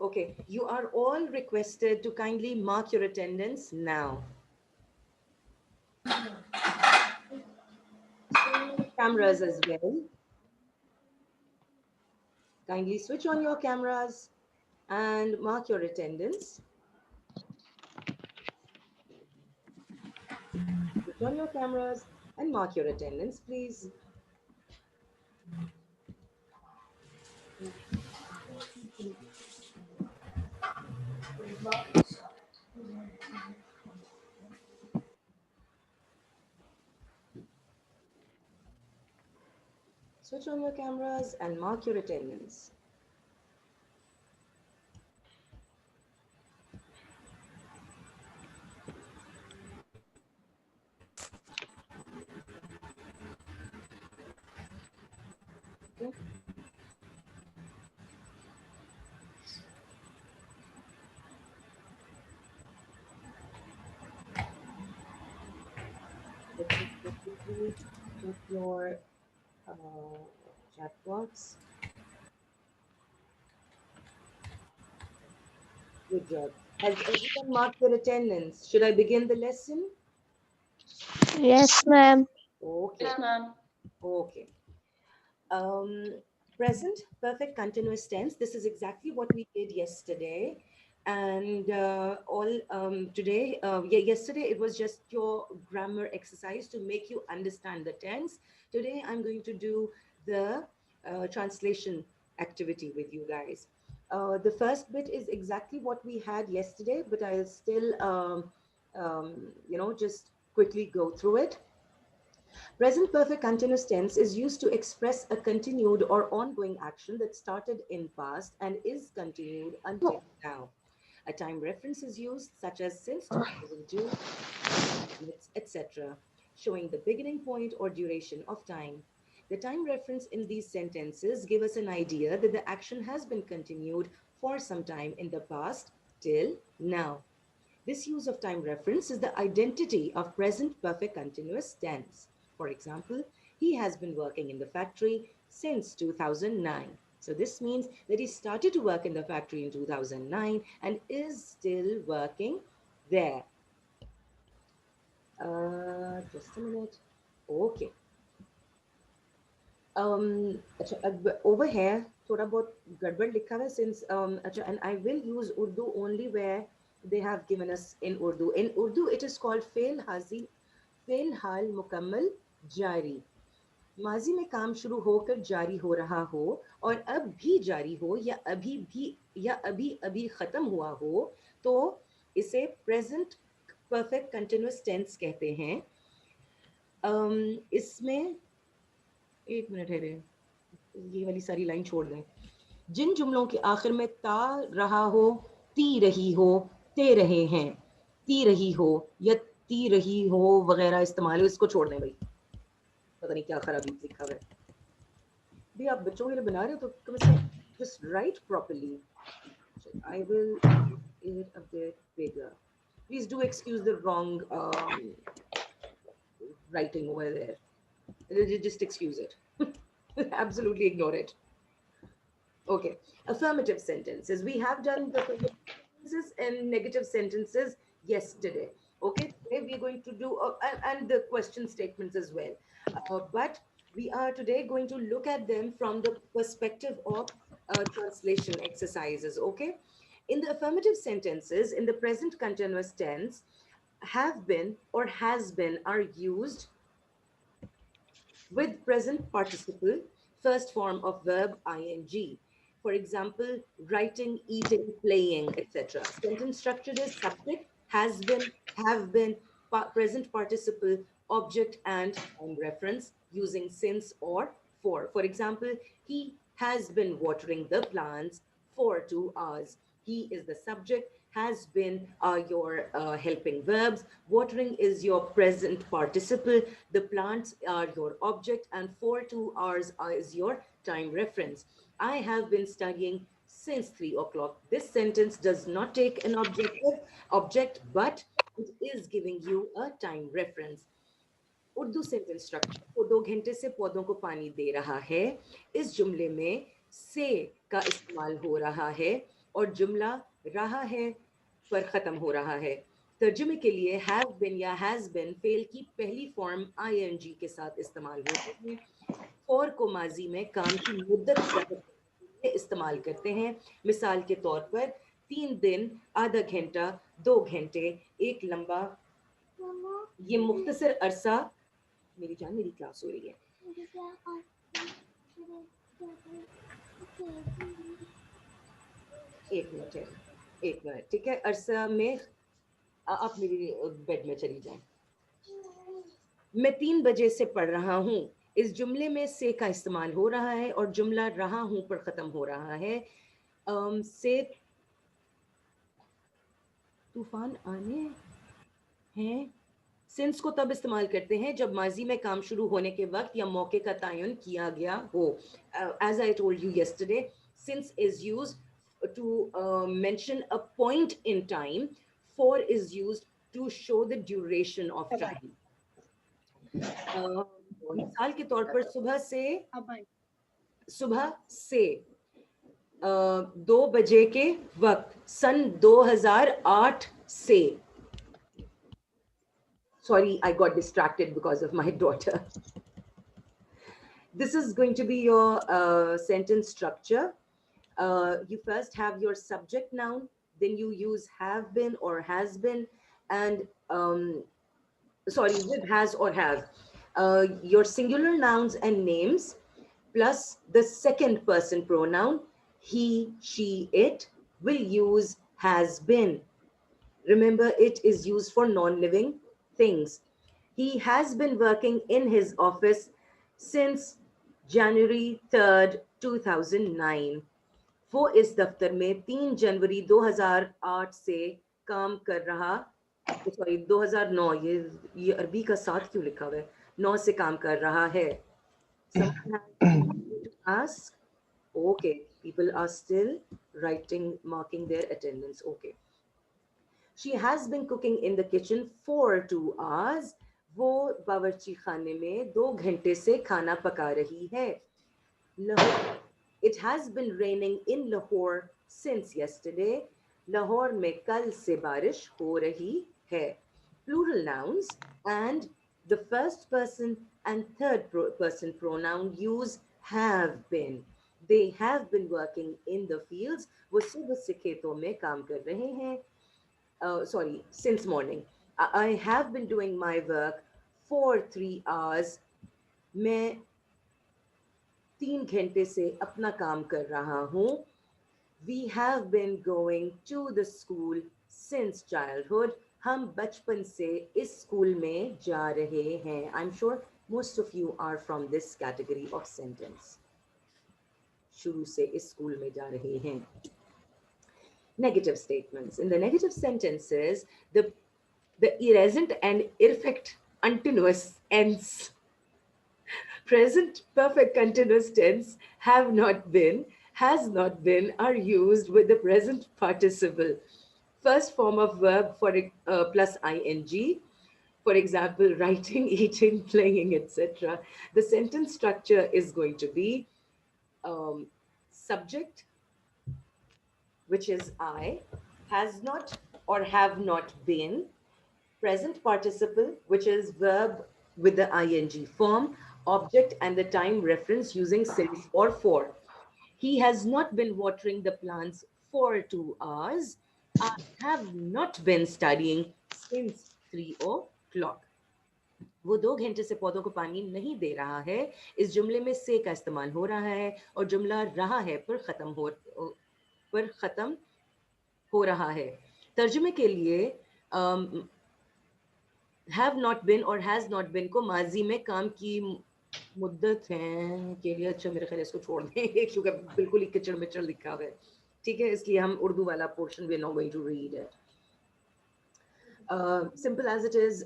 Okay, you are all requested to kindly mark your attendance now. Cameras as well. Kindly switch on your cameras and mark your attendance. Switch on your cameras and mark your attendance, please. Switch on your cameras and mark your attendance. Okay. Let me quickly check your chat box. Good job. Has everyone marked their attendance? Should I begin the lesson? Yes, ma'am. Okay. Yes, ma'am. Okay. Um, Present perfect continuous tense. This is exactly what we did yesterday. And all today, yesterday it was just your grammar exercise to make you understand the tense. Today I'm going to do the translation activity with you guys. The first bit is exactly what we had yesterday, but I'll still, just quickly go through it. Present perfect continuous tense is used to express a continued or ongoing action that started in past and is continued until now. A time reference is used, such as since 2002, etc., showing the beginning point or duration of time. The time reference in these sentences give us an idea that the action has been continued for some time in the past till now. This use of time reference is the identity of present perfect continuous tense. For example, he has been working in the factory since 2009. So this means that he started to work in the factory in 2009 and is still working there. Just a minute. Okay. Over here थोड़ा बहुत गड़बड़ लिखा हुआ है since अच्छा, and I will use Urdu only where they have given us in Urdu. In Urdu it is called फेल हाल मुकम्मल जारी. माजी में काम शुरू होकर जारी हो रहा हो और अब भी जारी हो या अभी अभी खत्म हुआ हो तो इसे प्रेजेंट परफेक्ट कंटिन्यूअस टेंस कहते हैं. इसमें एक मिनट है रे, ये वाली सारी लाइन छोड़ दें. जिन जुमलों के आखिर में ता रहा हो, ती रही हो, ते रहे हैं, ती रही हो या ती रही हो वगैरह इस्तेमाल हो, इसको छोड़ दें भाई. पता नहीं क्या खराबी लिखा हुआ है. भी आप बच्चों के लिए बना रहे हो तो कम से कम just write properly. I will make it a bit bigger. Please do excuse the wrong writing over there. Just excuse it. Absolutely ignore it. Okay, affirmative sentences. We have done the affirmative sentences and negative sentences yesterday. Okay, today we are going to do, and the question statements as well. But we are today going to look at them from the perspective of translation exercises. Okay, in the affirmative sentences, in the present continuous tense, have been or has been are used with present participle, first form of verb ing. For example, writing, eating, playing, etc. Sentence structure is subject, has been, have been, present participle, object, and time reference using since or for. For example, he has been watering the plants for 2 hours. He is the subject, has been your helping verbs. Watering is your present participle. The plants are your object, and for 2 hours is your time reference. I have been studying since 3 o'clock. This sentence does not take an object, but it is giving you a time reference. Urdu sentence structure. वो 2 घंटे से पौधों को पानी दे रहा है. इस जुमले में से का इस्तेमाल हो रहा है. और जुमला रहा है पर ख़त्म हो रहा है। तर्जुमे के लिए हैव बिन या हैज़ बिन फेल की पहली फॉर्म आईएनजी के साथ इस्तेमाल होती है। फॉर को माजी में काम की मुद्दत ज़ाहिर करने के लिए इस्तेमाल करते हैं। मिसाल के तौर पर 3 दिन, आधा घंटा, 2 घंटे, एक लंबा, ये मुख्तसर अरसा। मेरी जान, मेरी क्लास हो रही है। एक मिनट है, एक मिनट, ठीक है। अरसा में आप मेरी बेड में चली जाएं। मैं 3 बजे से पढ़ रहा हूँ, इस जुमले में से का इस्तेमाल हो रहा है और जुमला रहा हूँ पर ख़त्म हो रहा है। से तूफान आने हैं। सिंस को तब इस्तेमाल करते हैं जब माजी में काम शुरू होने के वक्त या मौके का तयन किया गया हो। As I told you yesterday, since is use to mention a point in time, for is use to show the duration of time. मिसाल के तौर पर सुबह से 2 बजे के वक्त, सन 2008 से। Sorry, I got distracted because of my daughter. This is going to be your sentence structure. You first have your subject noun, then you use have been or has been, and sorry, with has or have. Your singular nouns and names, plus the second person pronoun, he, she, it, will use has been. Remember, it is used for non-living things. He has been working in his office since January 3rd, 2009. वो इस दफ्तर में 3 जनवरी 2008 से काम कर रहा, sorry 2009, ये अरबी का साथ क्यों लिखा हुआ है, 9 से काम कर रहा है। Someone has anything to ask? Okay, people are still writing, marking their attendance. Okay. She has been cooking in the kitchen for 2 hours. वो बावर्ची खाने में 2 घंटे से खाना पका रही है। Lahore, it has been raining in Lahore since yesterday. Lahore में कल से बारिश हो रही है। Plural nouns and the first person and third person pronoun use have been. They have been working in the fields. वो सुबह से खेतों में काम कर रहे हैं। Sorry, since morning. I have been doing my work for 3 hours. मैं 3 घंटे से अपना काम कर रहा हूँ। We have been going to the school since childhood. हम बचपन से इस स्कूल में जा रहे हैं. I'm sure most of you are from this category of sentence. शुरू से इस स्कूल में जा रहे हैं. Negative statements. In the negative sentences, the present and imperfect continuous tense, present perfect continuous tense, have not been, has not been, are used with the present participle. First form of verb for plus ing. For example, writing, eating, playing, etc. The sentence structure is going to be subject, which is I, has not or have not been, present participle, which is verb with the ing form, object and the time reference using since or for. He has not been watering the plants for 2 hours. I have not been studying since 3 o'clock. वो 2 घंटे से पौधों को पानी नहीं दे रहा है. इस जुमले में से का इस्तेमाल हो रहा है और जुमला रहा है पर खत्म हो रहा है. तर्जुमे के लिए have not been और has not been को माजी में काम की मुद्दत है के लिए, अच्छा मेरे ख्याल इसको छोड़ दें क्योंकि बिल्कुल ही किचड़ मिचड़ लिखा हुआ है. ठीक है, इसलिए हम उर्दू वाला portion we are not going to read it. Simple as it is.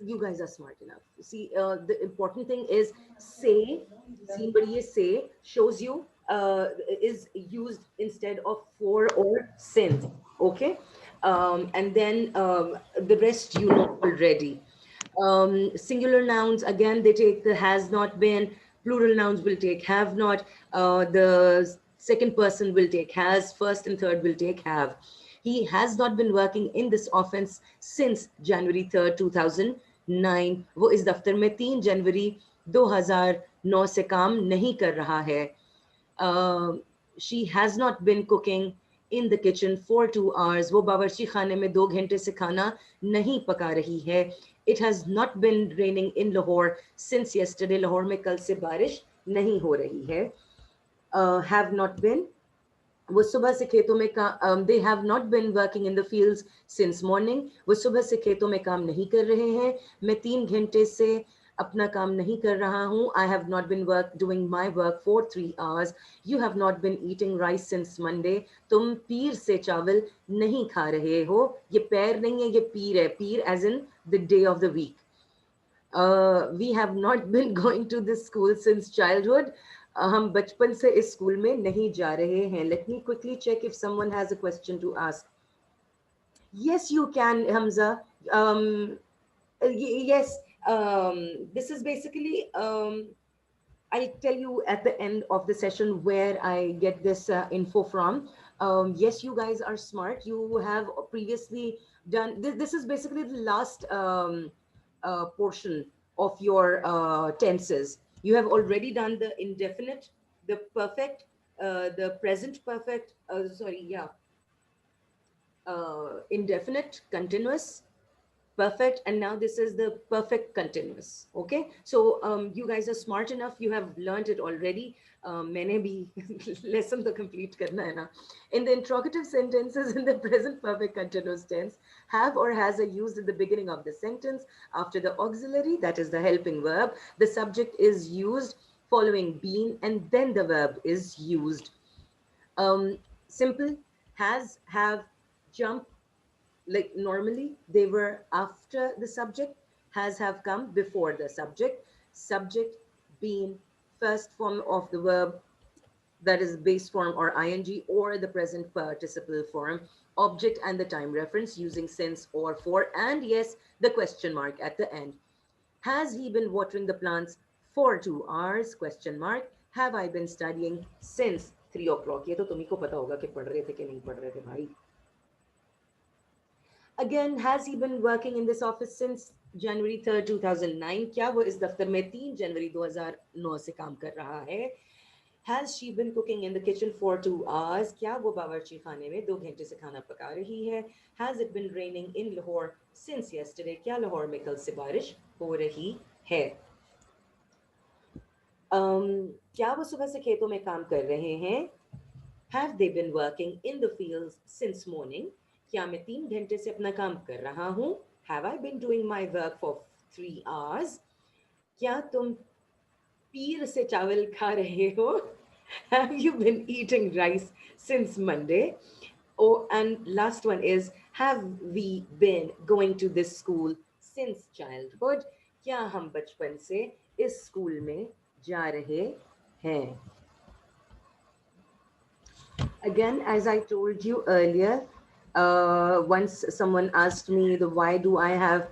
You guys are smart enough. See, the important thing is say, say shows you is used instead of for or since. Okay. And then the rest you know already. Singular nouns, again, they take the has not been. Plural nouns will take have not. The Second person will take has, first and third will take have. He has not been working in this offense since January 3rd, 2009. वो इस दफ्तर में 3 जनवरी 2009 से काम नहीं कर रहा है. She has not been cooking in the kitchen for 2 hours. वो बावर्ची खाने में 2 घंटे से खाना नहीं पका रही है. It has not been raining in Lahore since yesterday. Lahore में कल से बारिश नहीं हो रही है. Have not been, वो सुबह से खेतों में काम, they have not been working in the fields since morning. वो सुबह से खेतों में काम नहीं कर रहे हैं. मैं 3 घंटे से अपना काम नहीं कर रहा हूँ. I have not been doing my work for 3 hours. You have not been eating rice since Monday. तुम पीर से चावल नहीं खा रहे हो. ये पैर नहीं है, ये पीर है. पीर as in the day of the week. We have not been going to this school since childhood. हम बचपन से इस स्कूल में नहीं जा रहे हैं. Let me quickly check if someone has a question to ask. Yes, you can, Hamza. Yes, this is basically, I'll tell you at the end of the session where I get this info from. Yes, you guys are smart. You have previously done, this is basically the last portion of your tenses. You have already done the indefinite, the perfect, the present perfect, indefinite, continuous, perfect, and now this is the perfect continuous. Okay, so you guys are smart enough, you have learned it already. मैंने भी lesson तो complete करना है ना. In the interrogative sentences in the present perfect continuous tense, have or has are used at the beginning of the sentence. After the auxiliary, that is the helping verb, the subject is used following been, and then the verb is used. Simple, has, have, jump, like normally they were after the subject. Has, have come before the subject. Subject, been, first form of the verb, that is base form or ing, or the present participle form. Object and the time reference using since or for, and yes, the question mark at the end. Has he been watering the plants for 2 hours? Question mark. Have I been studying since 3 o'clock? ये तो तुम्ही को पता होगा कि पढ़ रहे थे कि नहीं पढ़ रहे थे भाई. Again, has he been working in this office since January 3rd, 2009? क्या वो इस दफ्तर में 3 जनवरी 2009 से काम कर रहा है? Has she been cooking in the kitchen for 2 hours? क्या वो बावर्ची खाने में 2 घंटे से खाना पका रही है? Has it been raining in Lahore since yesterday? क्या लाहौर में कल से बारिश हो रही है? क्या वो सुबह से खेतों में काम कर रहे हैं? Have they been working in the fields since morning? क्या मैं 3 घंटे से अपना काम कर रहा हूँ? Have I been doing my work for 3 hours? क्या तुम पीर से चावल खा रहे हो? Have you been eating rice since Monday? Oh, and last one is, have we been going to this school since childhood? क्या हम बचपन से इस स्कूल में जा रहे हैं? Again, as I told you earlier, once someone asked me the why do I have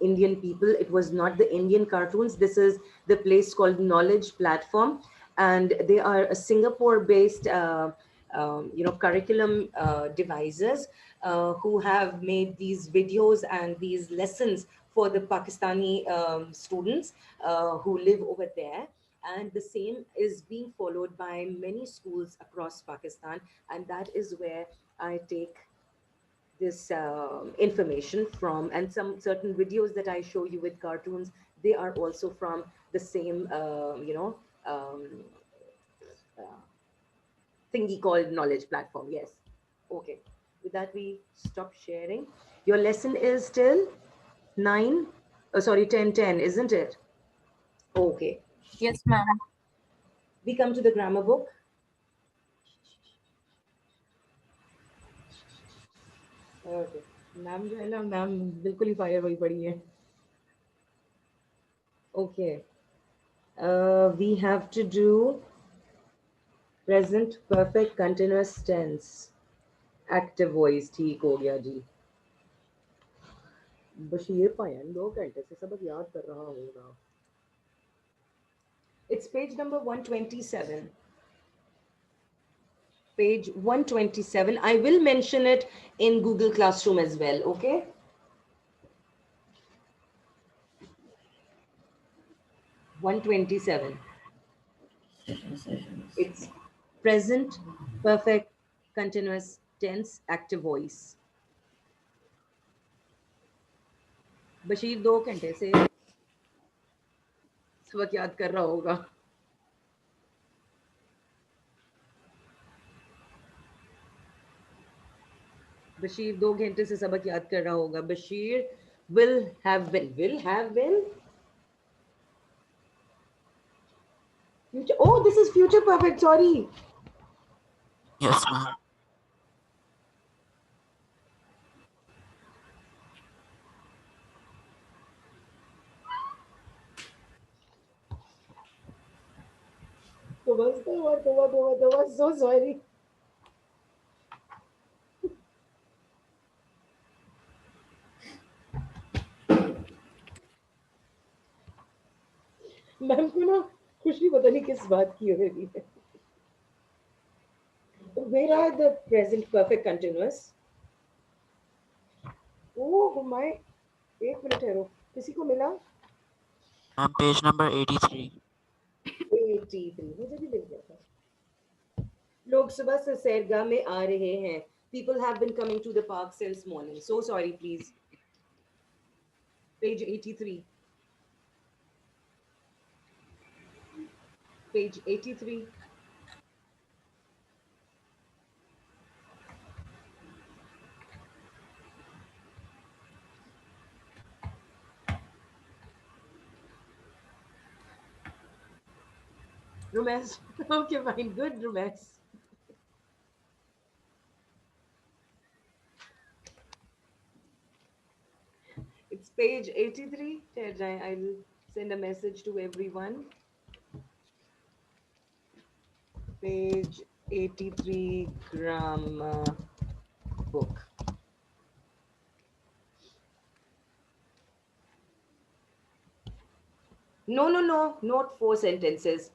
Indian people, it was not the Indian cartoons. This is the place called Knowledge Platform, and they are a Singapore-based curriculum devisers who have made these videos and these lessons for the Pakistani students who live over there. And the same is being followed by many schools across Pakistan, and that is where I take this information from. And some certain videos that I show you with cartoons, they are also from the same thingy called Knowledge Platform. Yes. Okay, with that we stop sharing. Your lesson is till 9, oh sorry, 10:10, isn't it? Okay, Yes, ma'am. we come to the grammar book. Okay, ma'am जो है ना, ma'am बिल्कुल ही fire हुई पड़ी है. Okay, we have to do present perfect continuous tense, active voice. ठीक हो गया जी. बशीर पायन 2 घंटे से सबक याद कर रहा होगा. It's page number 127. Page 127. I will mention it in Google Classroom as well, okay? One 127. It's present, perfect, continuous, tense, active voice. Bashir 2 घंटे से सबक याद कर रहा होगा. बशीर 2 घंटे से सबक याद कर रहा होगा. Bashir will have been. Will have been. Future. Oh, this is future perfect. Sorry. Yes, ma'am. Thomas, so sorry. Ma'am को ना खुशी पता नहीं किस बात की हो रही है. Where are the present perfect continuous? Oh my. 1 minute ठहरो. किसी को मिला? Ma'am, page number 83. 83. मुझे भी मिल गया था. लोग सुबह से सैरगाह में आ रहे हैं. People have been coming to the park since morning. So sorry, please. Page 83. Page 83. Romance. Okay, fine. Good romance. It's page 83. I'll send a message to everyone. Page 83 grammar book. No, not 4 sentences.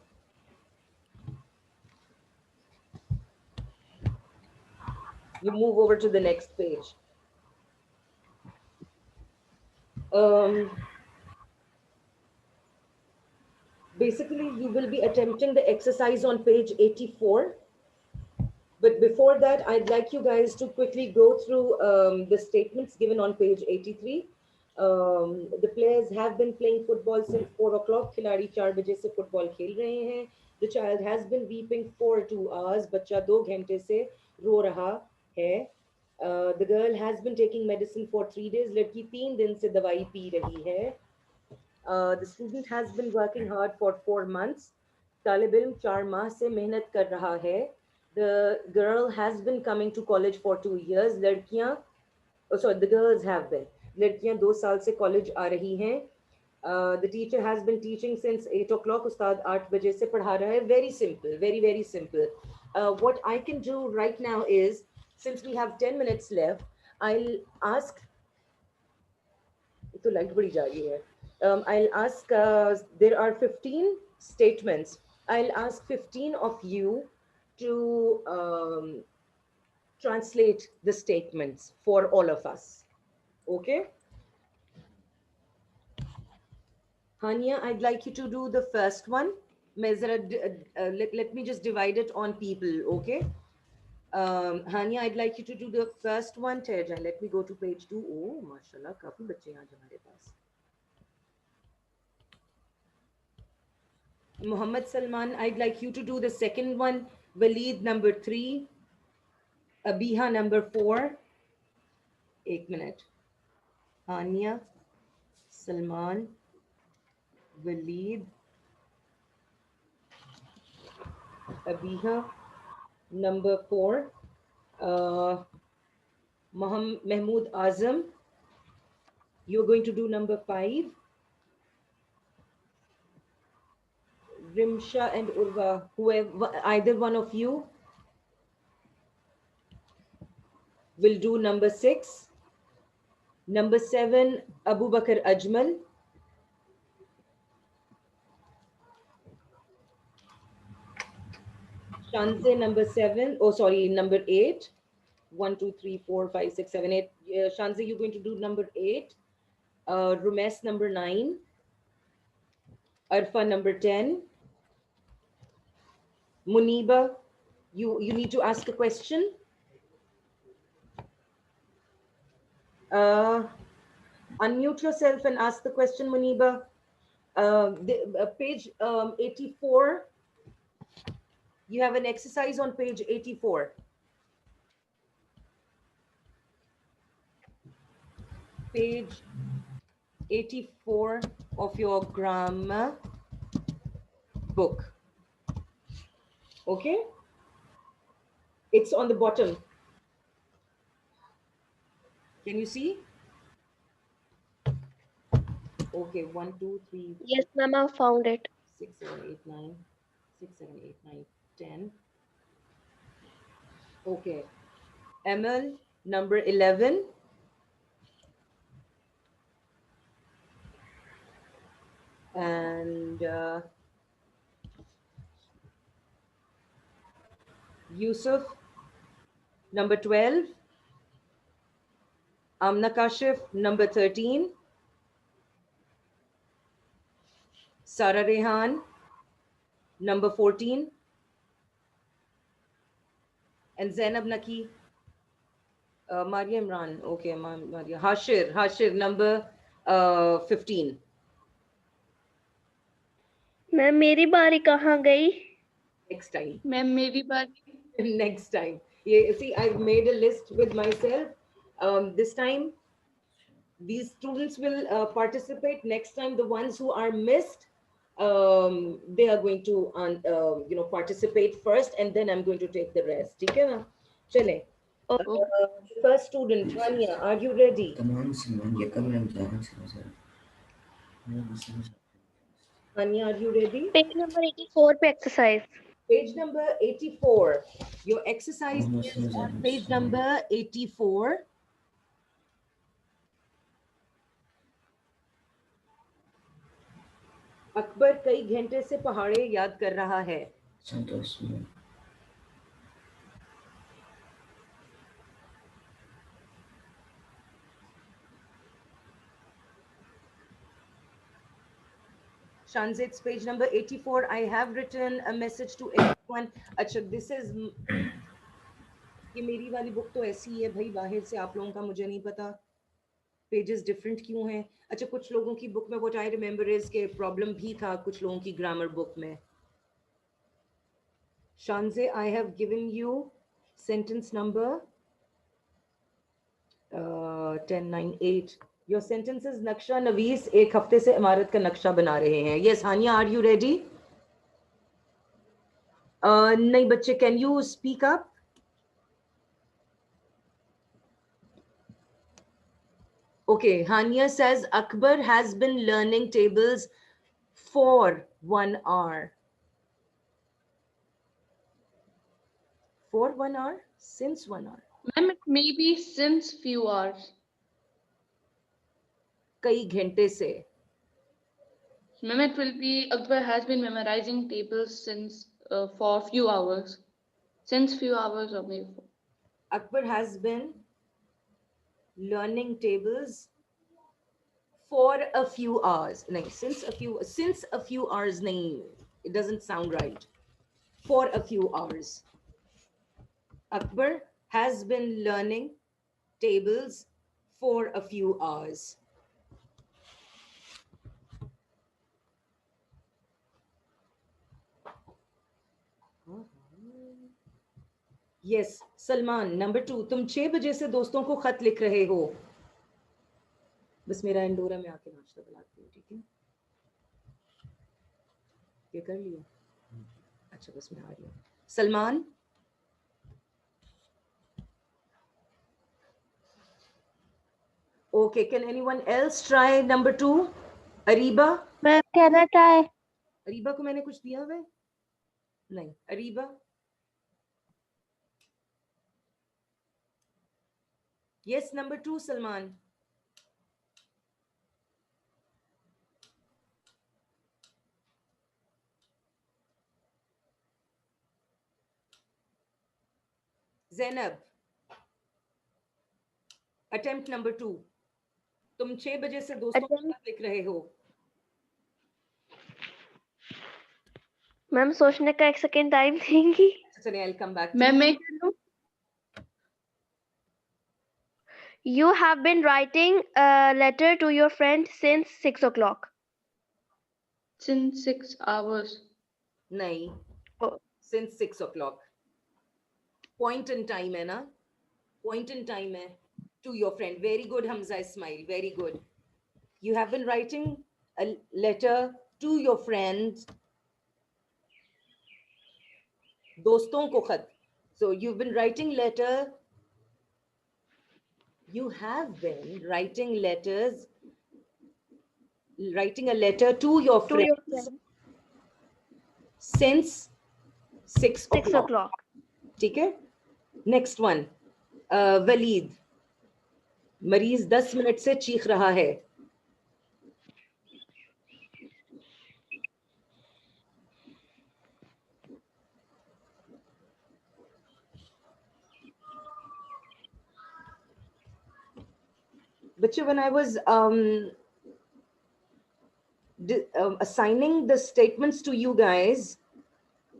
You move over to the next page. Basically, you will be attempting the exercise on page 84. But before that, I'd like you guys to quickly go through the statements given on page 83. The players have been playing football since 4 o'clock. खिलाड़ी 4 बजे से football खेल रहे हैं. The child has been weeping for 2 hours. बच्चा 2 घंटे से रो रहा है. The girl has been taking medicine for 3 days. लड़की 3 दिन से दवाई पी रही है. The student has been working hard for 4 months. तालिब इल्म 4 माह से मेहनत कर रहा है. The girl has been coming to college for 2 years. लड़कियां, oh sorry, the girls have been. लड़कियां 2 साल से college आ रही हैं. The teacher has been teaching since 8 o'clock. उस्ताद 8 बजे से पढ़ा रहा है. Very simple, very, very simple. What I can do right now is, since we have 10 minutes left, I'll ask, तो लाइट बड़ी जा रही है. I'll ask, there are 15 statements. I'll ask 15 of you to translate the statements for all of us. Okay? Hania, I'd like you to do the first one. Let me just divide it on people, okay? Hania, I'd like you to do the first one. Teja, let me go to page 2. Oh, mashallah, काफी बच्चे आज हमारे पास. Muhammad Salman, I'd like you to do the second one. Waleed, number 3. Abiha, number 4. 1 minute. Hania, Salman, Waleed, Abiha, number 4. Mahmood Azam, you're going to do number 5. Rimsha and Urva, whoever, either one of you will do number 6. Number 7, Abu Bakr Ajmal. Shanze number 7. Oh, sorry, number 8. 1, 2, 3, 4, 5, 6, 7, 8. Shanze, you're going to do number 8. Rumes number 9. Arfa number 10. Muniba, you need to ask a question. Unmute yourself and ask the question, Muniba. Page 84. You have an exercise on page 84. Page 84 of your grammar book. Okay? It's on the bottom. Can you see? Okay, 1, 2, 3, Yes, ma'am, I found it. 6, 7, 8, 9. 6, 7, 8, 9, 10. Okay. ML number 11. And Yusuf number 12. Amna Kashif number 13. Sara Rehan number 14. And Zainab Naki. Maria Imran. Okay, Maria. Hashir number 15. Ma'am मेरी बारी कहाँ गई? Next time. Ma'am मेरी बारी. Next time. Yeah, see, I've made a list with myself. This time, these students will participate. Next time, the ones who are missed, they are going to participate first, and then I'm going to take the rest. ठीक है ना? चले. First student, Hania, are you ready? Hania, are you ready? Page number 84 पे exercise. Page number 84. Your exercise is on page number 84. Akbar कई घंटे से पहाड़े याद कर रहा है. Shanzit, it's page number 84. I have written a message to everyone. अच्छा, this is ये मेरी वाली बुक तो ऐसी है भाई, बाहर से आप लोगों का मुझे नहीं पता पेजेस डिफरेंट क्यों हैं. अच्छा, कुछ लोगों की बुक में व्हाट आई रिमेंबर इज के प्रॉब्लम भी था कुछ लोगों की ग्रामर बुक में. Shanze, I have given you sentence number 10, 9, 8. Your sentence is नक्शा नवीस एक हफ्ते से इमारत का नक्शा बना रहे हैं. Yes, Hania, are you ready? नहीं बच्चे, can you speak up? Okay, Hania says Akbar has been learning tables for 1 hour. For 1 hour? Since 1 hour? Ma'am, it may be since few hours. कई घंटे से. Ma'am, it will be Akbar has been memorizing tables since for few hours. Since few hours or maybe. Akbar has been learning tables for a few hours. नहीं, since a few hours नहीं. It doesn't sound right. For a few hours. Akbar has been learning tables for a few hours. Yes, Salman, number 2. तुम 6 बजे से दोस्तों को खत लिख रहे हो. बस मेरा इंडोरा में आके नाश्ता बुलाती हूँ, ठीक है? ये कर लिया? अच्छा, बस मैं आ रही हूँ. Salman. Okay, can anyone else try number 2? Ariba? Ma'am, can I try? Areeba को मैंने कुछ दिया हुआ है? नहीं. Areeba? Yes, number 2, Salman. Zainab, attempt number 2. तुम 6 बजे से दोस्तों के Attempt. साथ लिख रहे हो. मैम सोचने का 1 सेकंड टाइम देंगी. चलिए, I'll come back to ma'am you. मैं कर लूं? You have been writing a letter to your friend since 6 o'clock. Since 6 hours. नहीं, Oh. since 6 o'clock. Point in time है ना? Point in time है. To your friend. Very good, Hamza Ismail. Very good. You have been writing a letter to your friend. दोस्तों को खत. So you've been writing letter. You have been writing letters. Writing a letter to your To your friends friend. since 6 6 o'clock. o'clock. ठीक है. Next one, Waleed, मरीज 10 minute से चीख रहा है. बच्चों, when I was assigning the statements to you guys,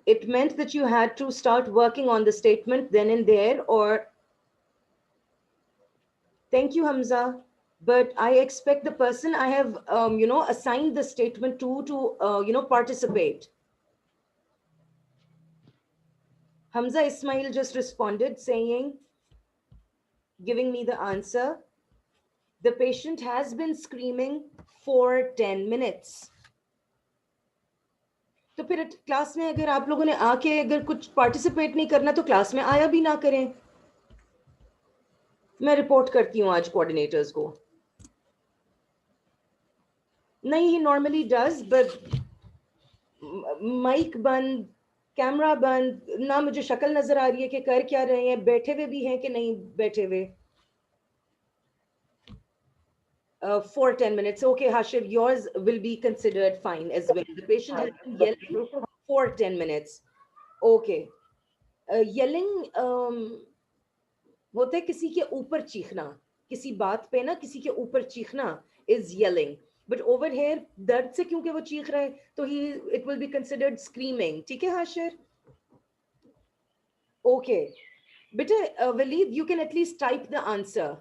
it meant that you had to start working on the statement then and there, or thank you, Hamza. But I expect the person I have, assigned the statement to, participate. Hamza Ismail just responded saying, giving me the answer, the patient has been screaming for 10 minutes. तो फिर class में अगर आप लोगों ने आके अगर कुछ पार्टिसिपेट नहीं करना तो क्लास में आया भी ना करें. मैं रिपोर्ट करती हूँ आज कोऑर्डिनेटर्स को. नहीं, ही नॉर्मली डज, बट माइक बंद, कैमरा बंद, ना मुझे शक्ल नजर आ रही है कि कर क्या रहे हैं, बैठे हुए भी हैं कि नहीं बैठे हुए. For 10 minutes. Okay, Hashib, yours will be considered fine as well. The patient has been yelling for 10 minutes. Okay. Yelling होता है किसी के ऊपर चीखना, किसी बात पे ना किसी के ऊपर चीखना is yelling. But over here, दर्द से क्योंकि वो चीख रहा है, तो it will be considered screaming. ठीक है Hashir? Okay. Beta, Waleed, you can at least type the answer.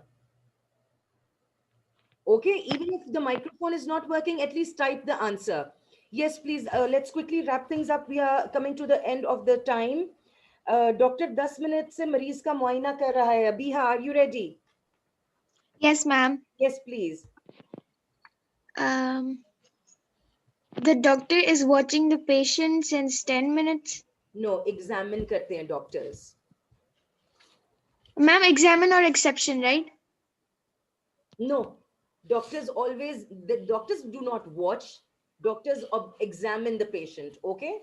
Okay, even if the microphone is not working, at least type the answer. Yes, please, let's quickly wrap things up. We are coming to the end of the time. Doctor 10 minutes से मरीज का मुआयना कर रहा है. Abiha, are you ready? Yes, ma'am. Yes, please. The doctor is watching the patient since 10 minutes. No, examine करते हैं doctors. Ma'am, examine or exception, right? No, doctors always, the doctors do not watch. Doctors examine the patient, okay?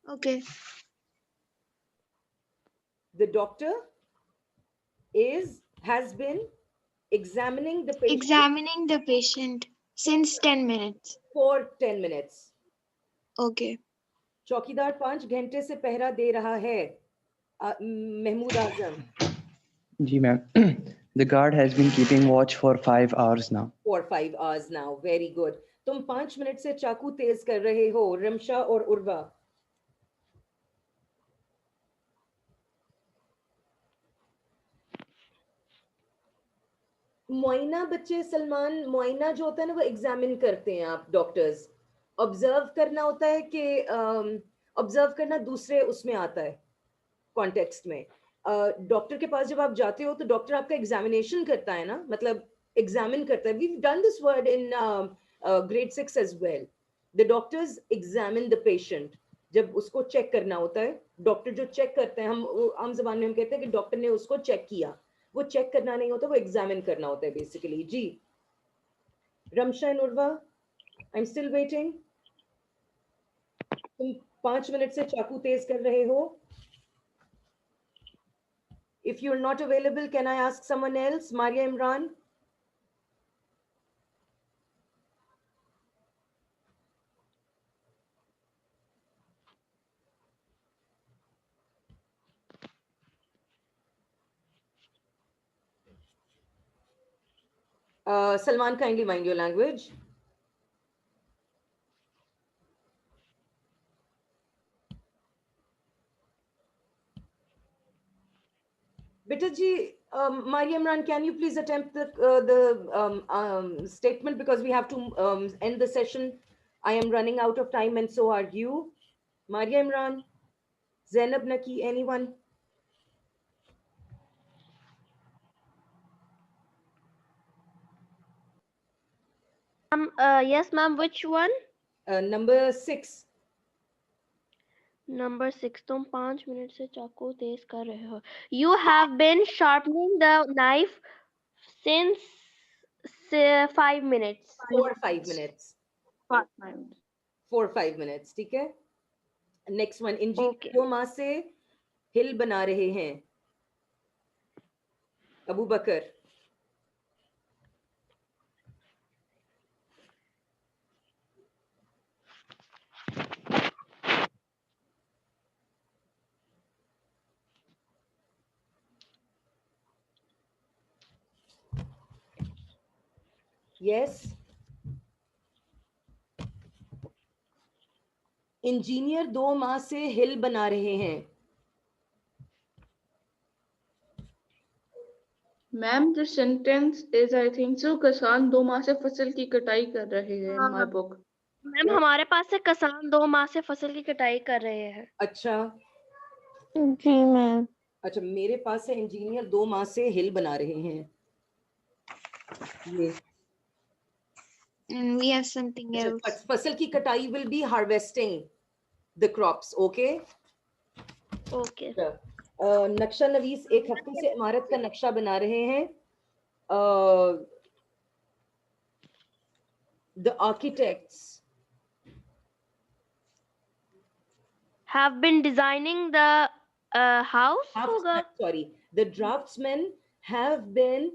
Okay. The doctor has been examining the patient Examining the patient since 10 minutes. for 10 minutes. Okay. चौकीदार 5 घंटे से पहरा दे रहा है. महमूद आजम. जी ma'am. The guard has been keeping watch for 5 hours now. For 5 hours now. Very good. तुम 5 minute से चाकू तेज कर रहे हो. रमशा और उर्वा. मुआयना बच्चे, सलमान, मुआयना जो होता है ना वो एग्जामिन करते हैं आप डॉक्टर्स. ऑब्जर्व करना होता है कि ऑब्जर्व करना दूसरे उसमें आता है कॉन्टेक्स्ट में. डॉक्टर के पास जब आप जाते हो तो डॉक्टर आपका एग्जामिनेशन करता है ना, मतलब एग्जामिन करता है. We done this word in grade 6 as well. The doctors examine the patient. जब उसको चेक करना होता है, डॉक्टर जो चेक करते हैं, हम आम जबान में हम कहते हैं कि डॉक्टर ने उसको चेक किया. वो चेक करना नहीं होता, वो एग्जामिन करना होता है बेसिकली. जी Ramsha and Urwa, I am still waiting. तुम 5 मिनट से चाकू तेज कर रहे हो. If you're not available, can I ask someone else? Maria Imran. Salman, kindly mind your language. Beta ji, Maria Imran, can you please attempt the statement, because we have to end the session. I am running out of time, and so are you. Maria Imran, Zainab Naki, anyone? Yes, ma'am. Which one? Number 6. Number 6. तुम 5 minute से चाकू तेज कर रहे हो. You have been sharpening the knife since 5 minutes. 4 or 5 minutes. 5 minutes. 4 or 5 minutes, ठीक है? Next one, engineer Okay. 2 माह से हिल बना रहे हैं. अबू बकर. Yes. इंजीनियर 2 माह से हिल बना रहे हैं. Ma'am, the sentence is, I think so, किसान 2 माह से फसल की कटाई कर रहे हैं in my हाँ. book. मैम हमारे पास से किसान 2 माह से फसल की कटाई कर रहे हैं. अच्छा. जी मैम. अच्छा, मेरे पास है इंजीनियर 2 माह से हिल बना रहे हैं. ये And we have something अच्छा, else. फसल की कटाई will be harvesting the crops. Okay. Okay. नक्शा नवीस 1 हफ्ते से इमारत का नक्शा बना रहे हैं. The architects Have been designing the house. होगा. sorry, the draftsmen have been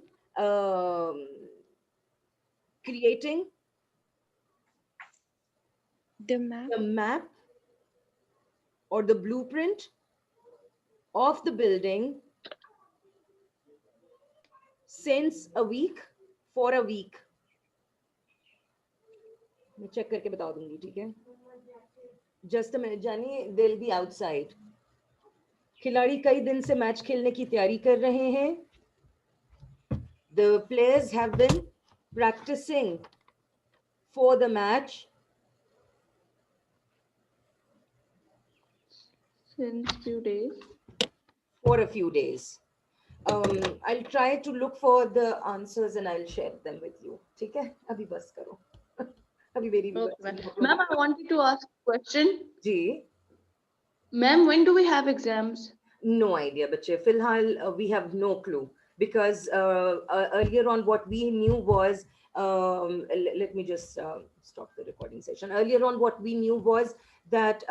creating The map. the map or the blueprint of the building since a week, for a week. मैं चेक करके बता दूंगी, ठीक है? Just a minute, जानी, they'll be outside. खिलाड़ी कई दिन से मैच खेलने की तैयारी कर रहे हैं. The players have been practicing for the match Since few days. for a few days. I'll try to look for the answers and I'll share them with you. ठीक है? अभी बस करो. अभी मेरी भी Okay, बस. ma'am. Ma'am, I wanted to ask a question. Ji. Ma'am, when do we have exams? No idea, बच्चे. फिलहाल we have no clue, because earlier on what we knew was, let me just stop the recording session. Earlier on what we knew was that